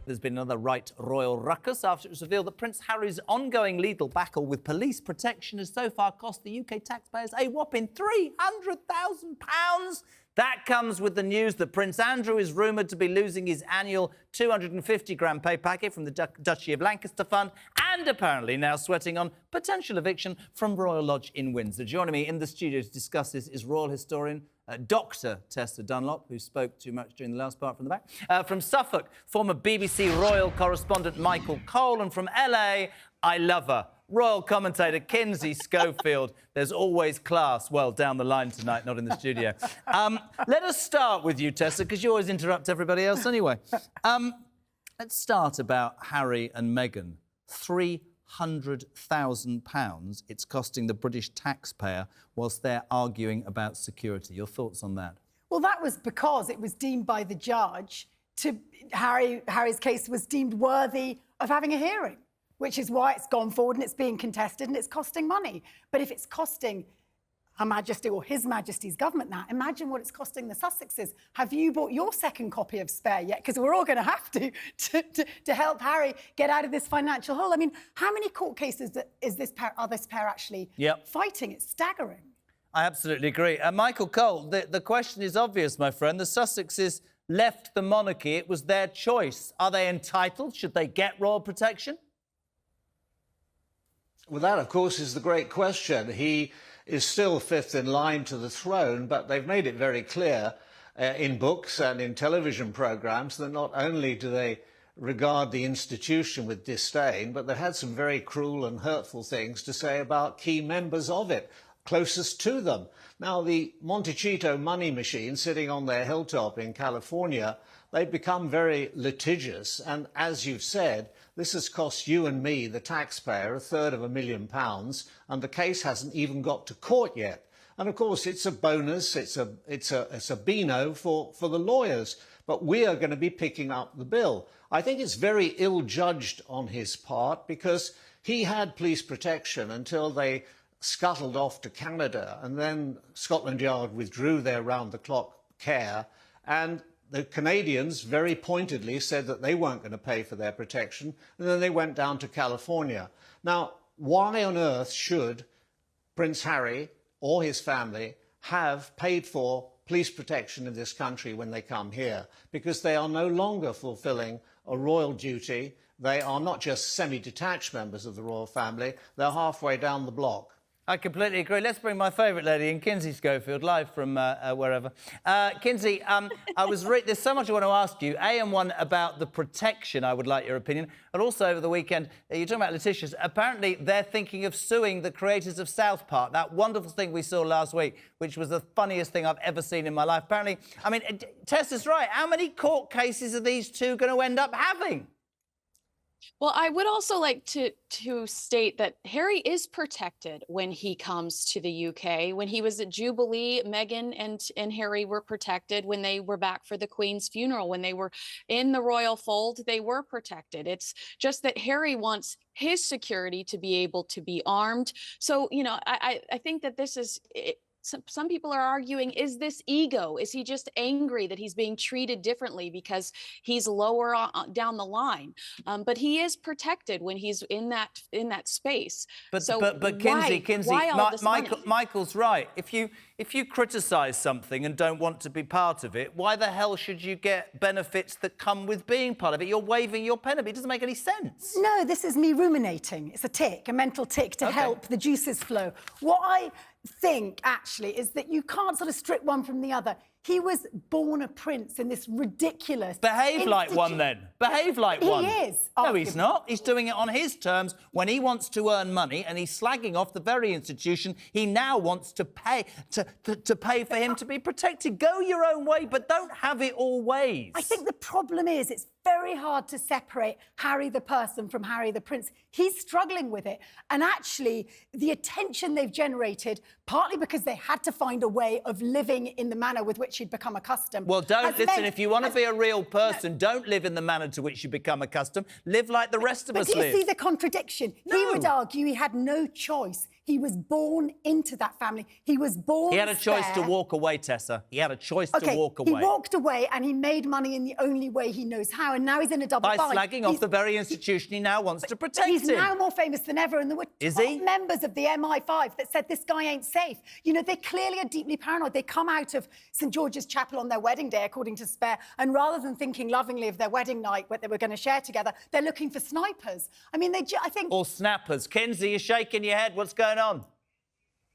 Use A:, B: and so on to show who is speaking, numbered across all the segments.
A: There's been another right royal ruckus after it was revealed that Prince Harry's ongoing legal battle with police protection has so far cost the UK taxpayers a whopping £300,000. That comes with the news that Prince Andrew is rumoured to be losing his annual 250-grand pay packet from the Duchy of Lancaster Fund and apparently now sweating on potential eviction from Royal Lodge in Windsor. Joining me in the studio to discuss this is royal historian Dr. Tessa Dunlop, who spoke too much during the last part from the back. From Suffolk, former BBC royal correspondent Michael Cole, and from LA, I love her, royal commentator Kinsey Schofield. There's always class, well, down the line tonight, not in the studio. Let us start with you, Tessa, because you always interrupt everybody else anyway. Let's start about Harry and Meghan. £300,000 it's costing the British taxpayer whilst they're arguing about security. Your thoughts on that?
B: Well, that was because it was deemed by the judge Harry's case was deemed worthy of having a hearing, which is why it's gone forward and it's being contested and it's costing money. But if it's costing Her Majesty or His Majesty's government now, imagine what it's costing the Sussexes. Have you bought your second copy of Spare yet? Because we're all going to have to help Harry get out of this financial hole. I mean, how many court cases are this pair actually fighting? It's staggering.
A: I absolutely agree. Michael Cole, the question is obvious, my friend. The Sussexes left the monarchy. It was their choice. Are they entitled? Should they get royal protection?
C: Well, that, of course, is the great question. He is still fifth in line to the throne, but they've made it very clear in books and in television programmes that not only do they regard the institution with disdain, but they've had some very cruel and hurtful things to say about key members of it, closest to them. Now, the Montecito money machine sitting on their hilltop in California, they've become very litigious, and as you've said, this has cost you and me, the taxpayer, £250,000, and the case hasn't even got to court yet. And of course, it's a bonus, it's a beano for the lawyers, but we are going to be picking up the bill. I think it's very ill-judged on his part because he had police protection until they scuttled off to Canada, and then Scotland Yard withdrew their round-the-clock care, and the Canadians very pointedly said that they weren't going to pay for their protection, and then they went down to California. Now, why on earth should Prince Harry or his family have paid for police protection in this country when they come here? Because they are no longer fulfilling a royal duty. They are not just semi-detached members of the royal family, they're halfway down the block.
A: I completely agree. Let's bring my favourite lady in, Kinsey Schofield, live from wherever. Kinsey, there's so much I want to ask you. And one about the protection, I would like your opinion. And also over the weekend, you're talking about Letitia's. Apparently, they're thinking of suing the creators of South Park, that wonderful thing we saw last week, which was the funniest thing I've ever seen in my life. Apparently, I mean, Tessa's right. How many court cases are these two going to end up having?
D: Well, I would also like to state that Harry is protected when he comes to the UK. When he was at Jubilee, Meghan and Harry were protected. When they were back for the Queen's funeral, when they were in the royal fold, they were protected. It's just that Harry wants his security to be able to be armed. So, you know, I think that this is... Some people are arguing, is this ego? Is he just angry that he's being treated differently because he's lower down the line? But he is protected when he's in that space.
A: But Kinsey, Michael's right. If you criticise something and don't want to be part of it, why the hell should you get benefits that come with being part of it? You're waving your pen at me. It doesn't make any sense.
B: No, this is me ruminating. It's a tick, a mental tick to help the juices flow. What I think, actually, is that you can't sort of strip one from the other. He was born a prince in this ridiculous...
A: Behave like one, then. Behave like one.
B: He is.
A: No, he's not. He's doing it on his terms when he wants to earn money, and he's slagging off the very institution he now wants to pay to pay for him to be protected. Go your own way, but don't have it always.
B: I think the problem is it's very hard to separate Harry the person from Harry the prince. He's struggling with it. And actually, the attention they've generated, partly because they had to find a way of living in the manner with which he'd become accustomed.
A: Well, if you want to be a real person, don't live in the manner to which you become accustomed. Live like the rest of us live.
B: But do you see the contradiction?
A: No.
B: He would argue he had no choice. He was born into that family. He was born
A: He had a choice to
B: there.
A: walk away, Tessa. He had a choice to walk away.
B: He walked away and he made money in the only way he knows how, and now he's in a double
A: By
B: bind.
A: slagging off the very institution he now wants to protect.
B: He's now more famous than ever, and there were top members of the MI5 that said this guy ain't safe. You know, they clearly are deeply paranoid. They come out of St George's Chapel on their wedding day, according to Spare, and rather than thinking lovingly of their wedding night, what they were going to share together, they're looking for snipers. I mean, I think...
A: Or snappers. Kinsey, you're shaking your head. What's going on?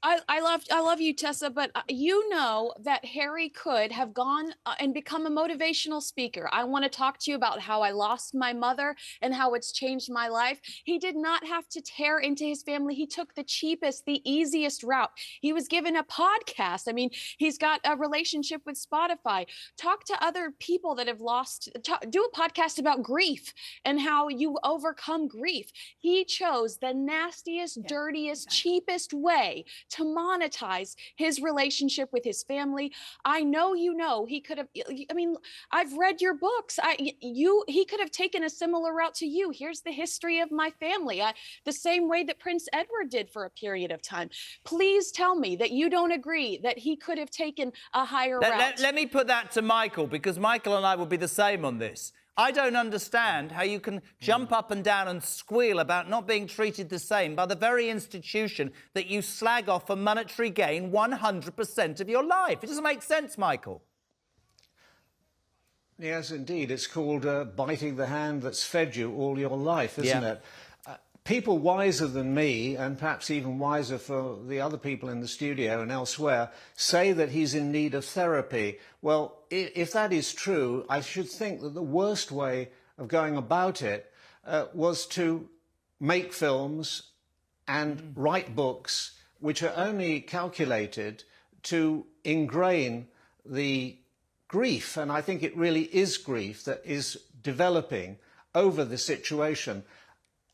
D: I love you, Tessa, but you know that Harry could have gone and become a motivational speaker. I want to talk to you about how I lost my mother and how it's changed my life. He did not have to tear into his family. He took the cheapest, the easiest route. He was given a podcast. I mean, he's got a relationship with Spotify. Talk to other people that have lost, do a podcast about grief and how you overcome grief. He chose the nastiest, dirtiest, cheapest way to monetize his relationship with his family. I know he could have, I mean, I've read your books. He could have taken a similar route to you. Here's the history of my family. The same way that Prince Edward did for a period of time. Please tell me that you don't agree that he could have taken a higher route.
A: Let me put that to Michael, because Michael and I will be the same on this. I don't understand how you can jump up and down and squeal about not being treated the same by the very institution that you slag off for monetary gain 100% of your life. It doesn't make sense, Michael.
C: Yes, indeed. It's called biting the hand that's fed you all your life, isn't it? People wiser than me, and perhaps even wiser for the other people in the studio and elsewhere, say that he's in need of therapy. Well, if that is true, I should think that the worst way of going about it was to make films and write books which are only calculated to ingrain the grief, and I think it really is grief that is developing over the situation.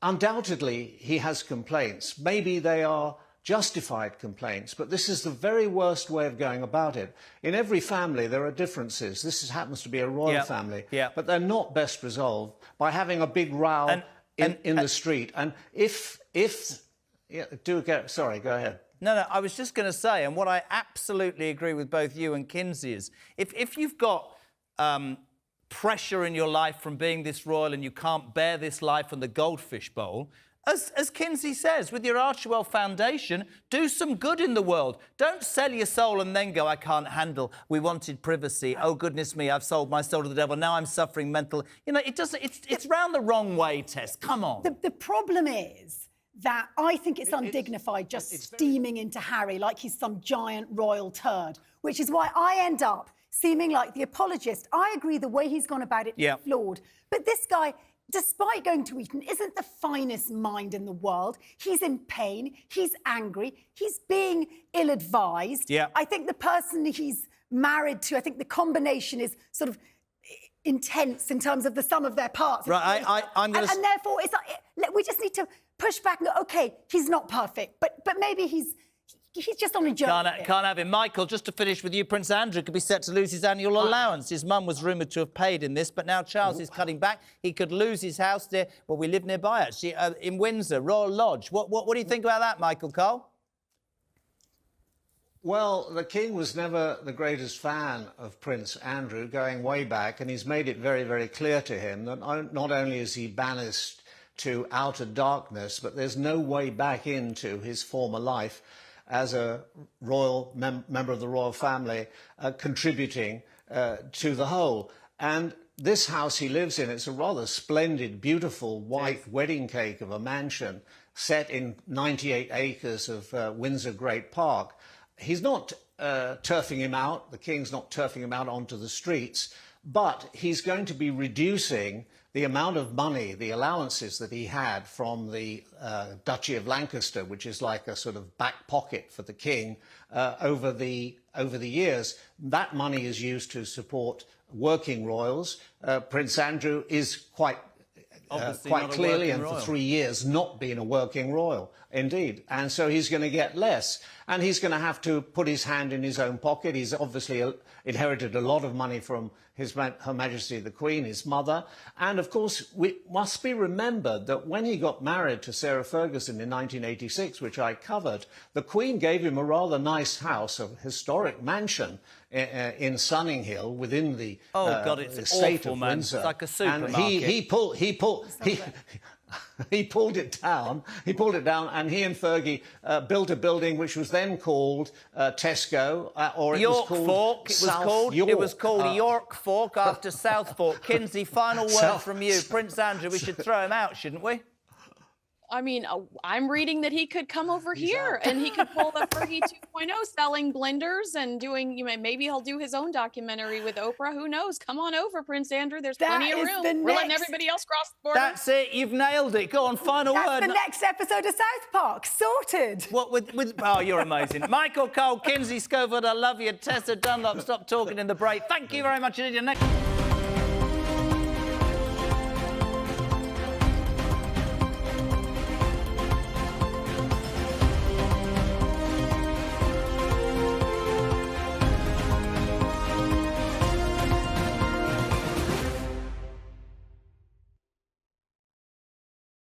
C: Undoubtedly, he has complaints. Maybe they are justified complaints, but this is the very worst way of going about it. In every family, there are differences. This happens to be a royal family, but they're not best resolved by having a big row in the street. And sorry, go ahead.
A: No, I was just going to say, and what I absolutely agree with both you and Kinsey is, if you've got pressure in your life from being this royal and you can't bear this life on the goldfish bowl, as Kinsey says, with your Archewell Foundation, do some good in the world. Don't sell your soul and then go, I can't handle, we wanted privacy, oh goodness me, I've sold my soul to the devil, now I'm suffering mental... You know, it's round the wrong way, Tess, come on.
B: The problem is that I think it's undignified just steaming into Harry like he's some giant royal turd, which is why I end up seeming like the apologist. I agree the way he's gone about it is flawed. But this guy, despite going to Eton, isn't the finest mind in the world. He's in pain. He's angry. He's being ill-advised. I think the person he's married to, I think the combination is sort of intense in terms of the sum of their parts.
A: Right, I'm going to...
B: And therefore, it's like, we just need to push back and go, OK, he's not perfect, but maybe he's just on a journey.
A: Can't have him. Michael, just to finish with you, Prince Andrew could be set to lose his annual allowance. His mum was rumoured to have paid in this, but now Charles is cutting back. He could lose his house there. Well, we live nearby, actually, in Windsor, Royal Lodge. What do you think about that, Michael Cole?
C: Well, the King was never the greatest fan of Prince Andrew, going way back, and he's made it very, very clear to him that not only is he banished to outer darkness, but there's no way back into his former life as a royal member of the royal family, contributing to the whole. And this house he lives in, it's a rather splendid, beautiful white wedding cake of a mansion set in 98 acres of Windsor Great Park. He's not turfing him out, the King's not turfing him out onto the streets, but he's going to be reducing the amount of money, the allowances that he had from the Duchy of Lancaster, which is like a sort of back pocket for the King, over the years. That money is used to support working royals. Prince Andrew is quite
A: Obviously
C: quite
A: not a
C: clearly,
A: working
C: and for
A: royal.
C: 3 years not been a working royal, indeed. And so he's going to get less. And he's going to have to put his hand in his own pocket. He's obviously inherited a lot of money from Her Majesty the Queen, his mother. And, of course, we must be remembered that when he got married to Sarah Ferguson in 1986, which I covered, the Queen gave him a rather nice house, a historic mansion in Sunninghill within the
A: it's
C: estate
A: awful,
C: of
A: man.
C: Windsor.
A: It's like a
C: And
A: supermarket.
C: he pulled it down. He pulled it down, and he and Fergie built a building which was then called Tesco, or it
A: York
C: was called
A: Fork.
C: South York.
A: It was called York Fork after South Fork. Kinsey, final word from you. Prince Andrew, we should throw him out, shouldn't we?
D: I mean, I'm reading that he could come over here and he could pull the Fergie 2.0, selling blenders and doing, maybe he'll do his own documentary with Oprah. Who knows? Come on over, Prince Andrew. There's plenty of room. We're letting everybody else cross the border.
A: That's it. You've nailed it. Go on, final word.
B: That's the next episode of South Park. Sorted.
A: What with? Oh, you're amazing. Michael Cole, Kinsey Schofield, I love you. Tessa Dunlop, stop talking in the break. Thank you very much indeed. Next.